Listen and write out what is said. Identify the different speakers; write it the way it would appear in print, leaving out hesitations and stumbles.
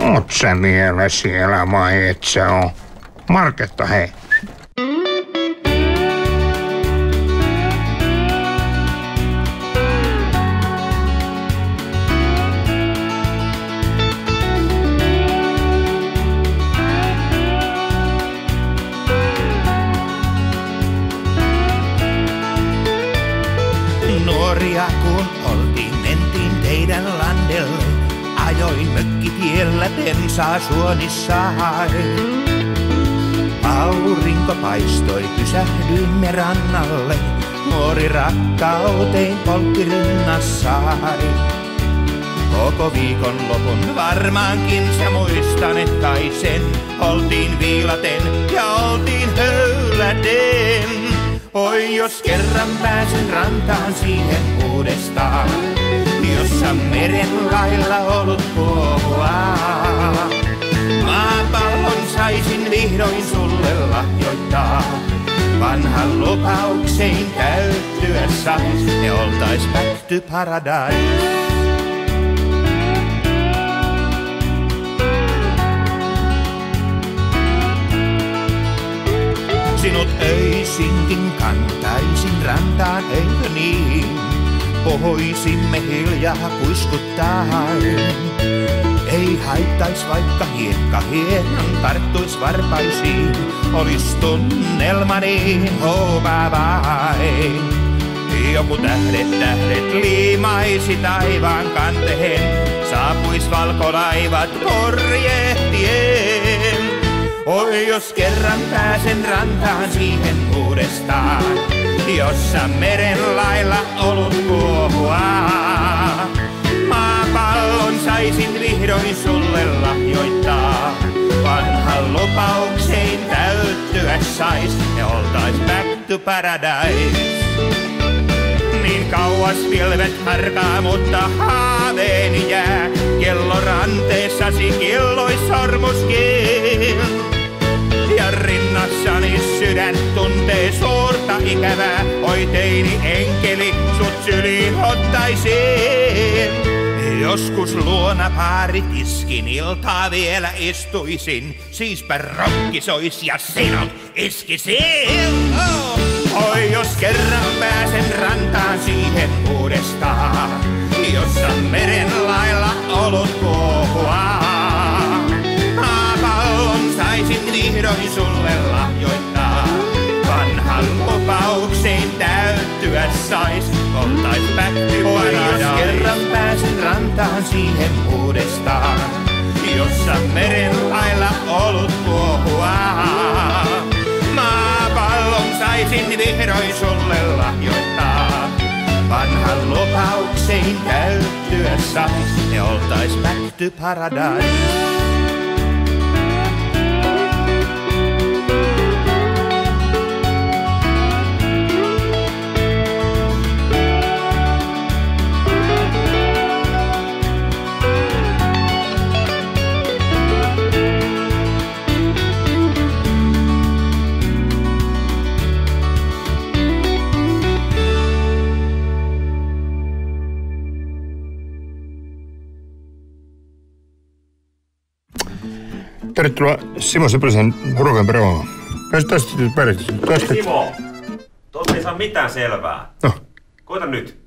Speaker 1: Oot sä vielä siellä vai et sä oo? Marketta hei.
Speaker 2: Nuoria kun oltiin, mentiin teidän landelle. Ajoin mökkitiellä bensaa suonissaan. Aurinko paistoi, pysähdyimme rannalle. Nuori rakkautein poltti rinnassaan. Koko viikonlopun varmaankin sä muistanet kai sen. Oltiin viilaten ja oltiin höyläten. Oi jos kerran pääsen rantaan siihen uudestaan, jossa meren lailla olut kuohuaa. Maapallon saisin vihdoin sulle lahjoittaa. Vanhan lupauksein täyttyä sais, ne oltais back to paradise. Sinut öisinkin kantaisin rantaan, eikö niin? Pohoisimme hiljaa kuiskuttaen. Ei haittais vaikka hiekka hieman tarttuis varpaisiin. Olis tunnelma niin vain. Joku tähdet liimaisi taivaan kanteen. Saapuis valkolaivat korjehtien. Oi jos kerran pääsen rantaan siihen uudestaan, jossa meren lailla olut kuohuaa. Maapallon saisin vihdoin sulle lahjoittaa. Vanhan lupauksein täyttyä sais, ne oltais back to paradise. Niin kauas pilvet harkaa, mutta haaveeni jää. Kello ranteessasi killois sormuskin. Ja rinnassani sydän tuntee suurta ikävää. Oi teini enkeli, sut syliin ottaisin. Joskus luona paarit iskin, iltaa vielä istuisin. Siispä rokki sois ja sinut iskisin. Oi jos kerran pääsen rantaan siihen uudestaan, jossa meren lailla olut kuohuaa. Maapallon saisin vihdoin sulle lahjoittaa. Vanhan lupaukseen täyttyä sais, oltais back to paradise. Jos kerran pääsen rantaan siihen uudestaan, jossa meren lailla olut kuohuaa. Maapallon saisin vihdoin sulle lahjoittaa. Vanhan lupaukseen täyttyä sais, ne oltais back to paradise.
Speaker 1: Tervetuloa Simo Seppäläisen Ruokan Peromaan. Pääsit tästä pärjätä.
Speaker 3: Simo, tuosta ei saa mitään selvää.
Speaker 1: No.
Speaker 3: Koita nyt.